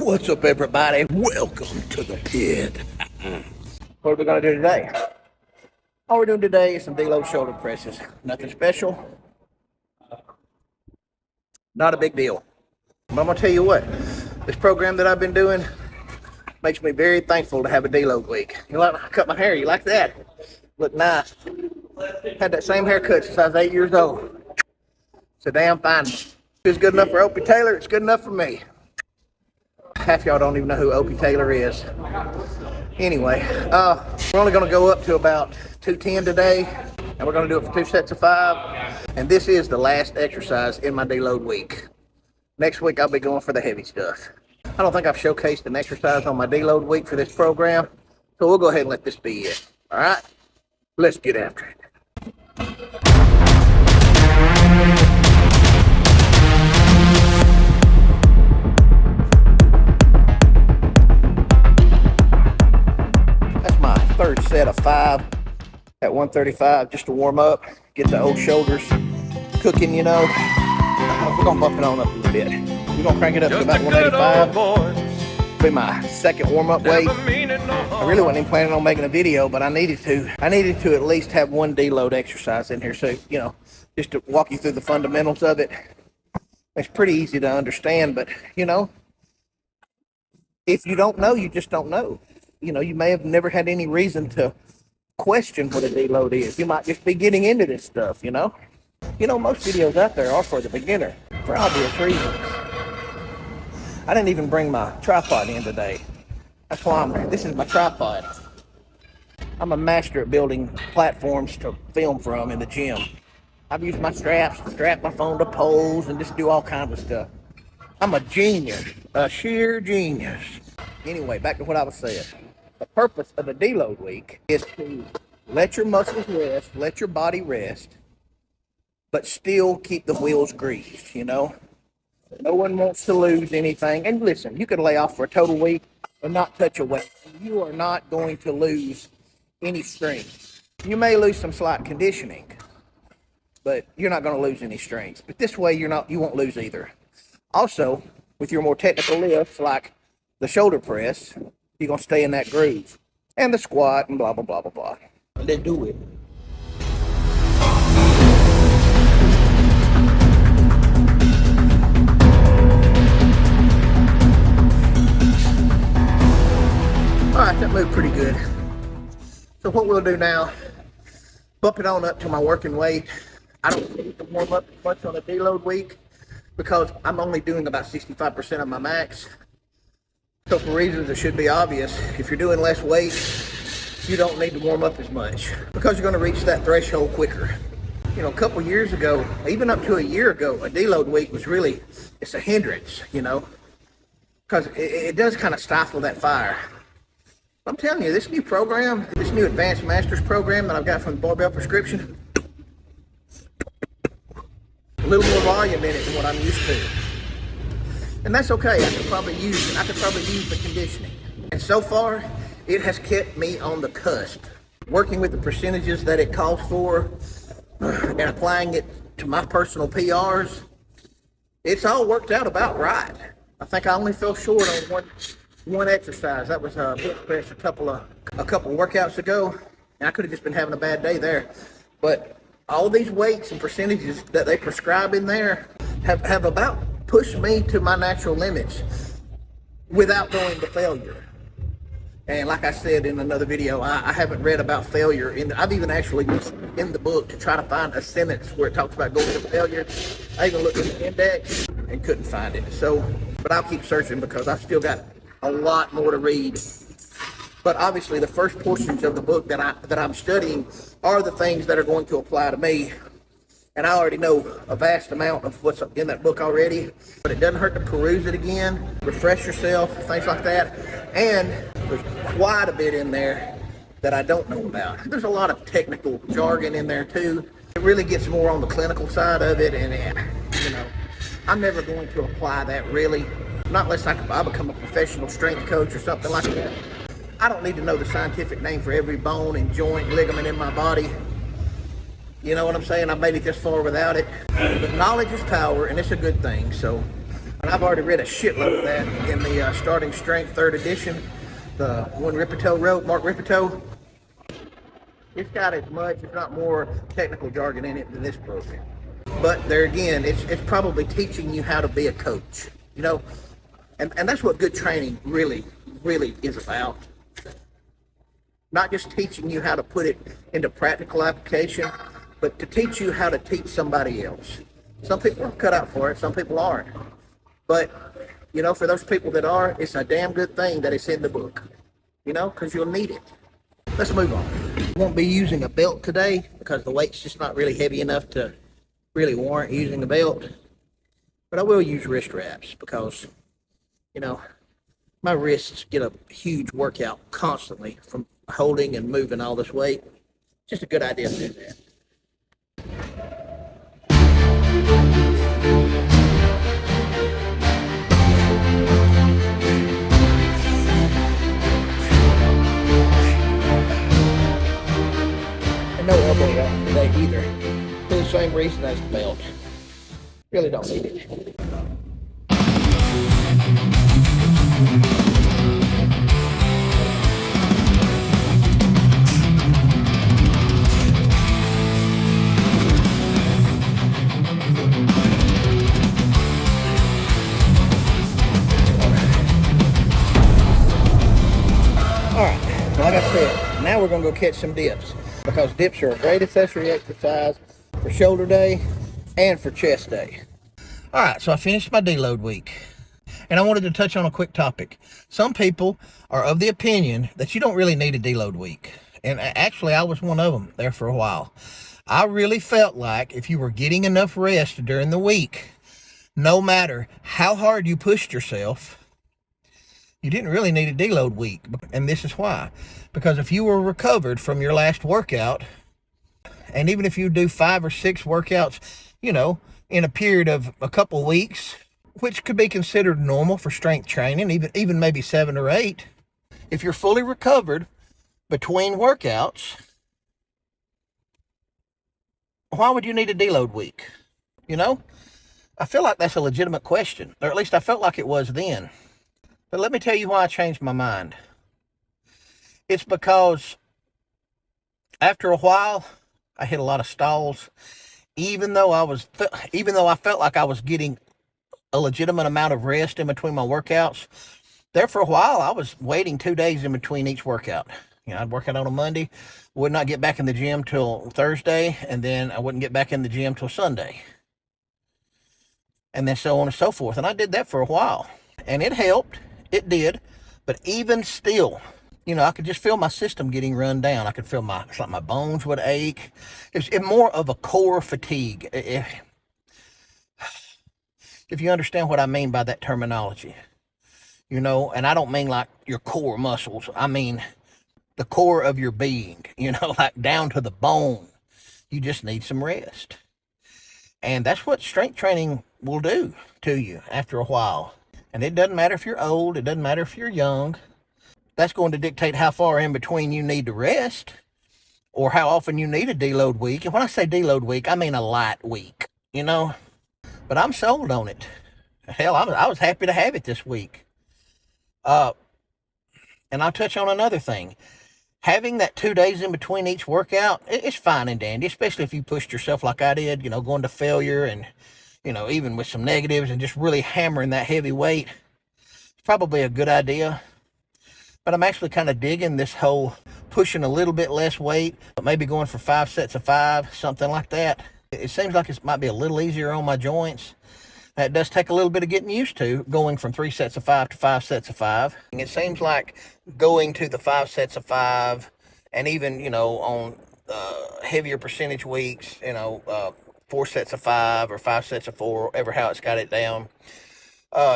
What's up, everybody? Welcome to the pit. What are we gonna do today? All we're doing today is some deload shoulder presses. Nothing special. Not a big deal. But I'm gonna tell you what, this program that I've been doing makes me very thankful to have a deload week. You like I cut my hair? You like that? Look nice. Had that same haircut since I was 8 years old. So damn fine. If it's good enough for Opie Taylor, it's good enough for me. Half y'all don't even know who Opie Taylor is. Anyway, we're only going to go up to about 210 today, and we're going to do it for 2 sets of 5. And this is the last exercise in my deload week. Next week, I'll be going for the heavy stuff. I don't think I've showcased an exercise on my deload week for this program, so we'll go ahead and let this be it. All right? Let's get after it. Third set of 5 at 135 just to warm up, get the old shoulders cooking, you know. We're gonna bump it on up a little bit. We're gonna crank it up to about 185. Be my second warm-up weight. I really wasn't even planning on making a video, but I needed to at least have one deload exercise in here, so you know, just to walk you through the fundamentals of it. It's pretty easy to understand, but you know, if you don't know, you just don't know. You know, you may have never had any reason to question what a deload is. You might just be getting into this stuff, you know? You know, most videos out there are for the beginner, for obvious reasons. I didn't even bring my tripod in today. That's why this is my tripod. I'm a master at building platforms to film from in the gym. I've used my straps to strap my phone to poles and just do all kinds of stuff. I'm a genius, a sheer genius. Anyway, back to what I was saying. The purpose of a deload week is to let your muscles rest, let your body rest, but still keep the wheels greased, you know? No one wants to lose anything. And listen, you could lay off for a total week and not touch a weight. You are not going to lose any strength. You may lose some slight conditioning, but you're not going to lose any strength. But this way, you won't lose either. Also, with your more technical lifts, like the shoulder press, you're going to stay in that groove. And the squat and blah, blah, blah, blah, blah. Let's do it. Alright, that moved pretty good. So what we'll do now, bump it on up to my working weight. I don't need to warm up as much on a deload week because I'm only doing about 65% of my max. So for reasons that should be obvious, if you're doing less weight, you don't need to warm up as much because you're going to reach that threshold quicker. You know, a couple years ago, even up to a year ago, a deload week was really, it's a hindrance, you know, because it does kind of stifle that fire. I'm telling you, this new program, this new Advanced Masters program that I've got from the Barbell Prescription, a little more volume in it than what I'm used to. And that's okay. I could probably use the conditioning. And so far, it has kept me on the cusp. Working with the percentages that it calls for and applying it to my personal PRs, it's all worked out about right. I think I only fell short on one exercise. That was a bench press a couple workouts ago, and I could have just been having a bad day there. But all these weights and percentages that they prescribe in there have about pushed me to my natural limits without going to failure. And like I said in another video, I haven't read about failure. I've even actually looked in the book to try to find a sentence where it talks about going to failure. I even looked in the index and couldn't find it. So, but I'll keep searching because I've still got a lot more to read. But obviously the first portions of the book that I'm studying are the things that are going to apply to me. And I already know a vast amount of what's in that book already, but it doesn't hurt to peruse it again, refresh yourself, things like that. And there's quite a bit in there that I don't know about. There's a lot of technical jargon in there too. It really gets more on the clinical side of it, and you know, I'm never going to apply that really, not unless I become a professional strength coach or something like that. I don't need to know the scientific name for every bone and joint, ligament in my body. You know what I'm saying? I made it this far without it. But knowledge is power, and it's a good thing. So And I've already read a shitload of that in the Starting Strength 3rd edition, the one Ripito wrote, Mark Ripito. It's got as much, if not more, technical jargon in it than this book. But there again, it's probably teaching you how to be a coach, you know? And that's what good training really is about. Not just teaching you how to put it into practical application, but to teach you how to teach somebody else. Some people are cut out for it, some people aren't. But, you know, for those people that are, it's a damn good thing that it's in the book, you know, because you'll need it. Let's move on. I won't be using a belt today because the weight's just not really heavy enough to really warrant using a belt. But I will use wrist wraps because, you know, my wrists get a huge workout constantly from holding and moving all this weight. Just a good idea to do that. And no elbow wrap today either, for the same reason as the belt. Really don't need it. Alright, like I said, now we're going to go catch some dips, because dips are a great accessory exercise for shoulder day and for chest day. Alright, so I finished my deload week, and I wanted to touch on a quick topic. Some people are of the opinion that you don't really need a deload week, and actually I was one of them there for a while. I really felt like if you were getting enough rest during the week, no matter how hard you pushed yourself, you didn't really need a deload week. And this is why. Because if you were recovered from your last workout, and even if you do 5 or 6 workouts, you know, in a period of a couple weeks, which could be considered normal for strength training, even maybe 7 or 8, if you're fully recovered between workouts, why would you need a deload week? You know, I feel like that's a legitimate question, or at least I felt like it was then. But let me tell you why I changed my mind. It's because after a while, I hit a lot of stalls. Even though I felt like I was getting a legitimate amount of rest in between my workouts, there for a while I was waiting 2 days in between each workout. You know, I'd work out on a Monday, would not get back in the gym till Thursday, and then I wouldn't get back in the gym till Sunday. And then so on and so forth. And I did that for a while. And it helped. It did. But even still, you know, I could just feel my system getting run down. I could feel it's like my bones would ache. It's more of a core fatigue. If you understand what I mean by that terminology, you know, and I don't mean like your core muscles. I mean the core of your being, you know, like down to the bone. You just need some rest. And that's what strength training will do to you after a while. And it doesn't matter if you're old, it doesn't matter if you're young. That's going to dictate how far in between you need to rest, or how often you need a deload week. And when I say deload week, I mean a light week, you know. But I'm sold on it. Hell, I was happy to have it this week. And I'll touch on another thing. Having that 2 days in between each workout, it's fine and dandy, especially if you pushed yourself like I did, you know, going to failure and, you know, even with some negatives and just really hammering that heavy weight. It's probably a good idea. But I'm actually kind of digging this whole pushing a little bit less weight, but maybe going for 5 sets of 5, something like that. It seems like it might be a little easier on my joints. That does take a little bit of getting used to, going from 3 sets of 5 to 5 sets of 5. And it seems like going to the 5 sets of 5, and even, you know, on heavier percentage weeks, you know, 4 sets of 5 or 5 sets of 4, ever how it's got it down,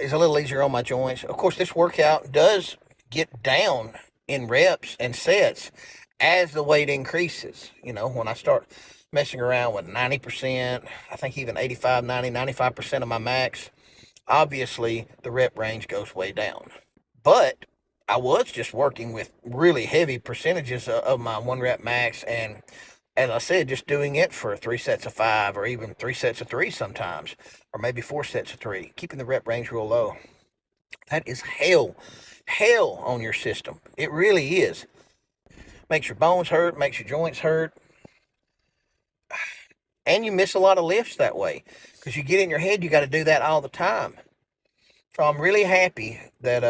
is a little easier on my joints. Of course, this workout does get down in reps and sets as the weight increases. You know, when I start messing around with 90%, I think even 85, 90, 95% of my max, obviously the rep range goes way down. But I was just working with really heavy percentages of my 1 rep max and as I said, just doing it for 3 sets of 5 or even 3 sets of 3 sometimes, or maybe 4 sets of 3, keeping the rep range real low. That is hell on your system. It really is. Makes your bones hurt, makes your joints hurt, and you miss a lot of lifts that way because you get in your head you got to do that all the time. So I'm really happy that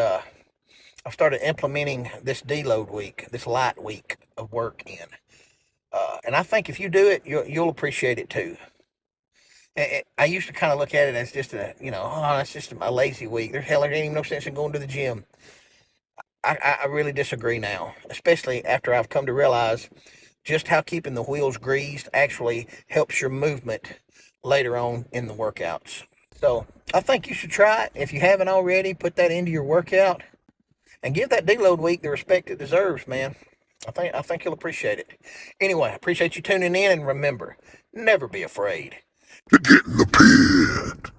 I've started implementing this deload week, this light week of work in. And I think if you do it, you'll appreciate it too. I used to kind of look at it as just that's just a lazy week. There ain't even no sense in going to the gym. I really disagree now, especially after I've come to realize just how keeping the wheels greased actually helps your movement later on in the workouts. So I think you should try it. If you haven't already, put that into your workout and give that deload week the respect it deserves, man. I think you'll appreciate it. Anyway, I appreciate you tuning in, and remember, never be afraid to get in the pit.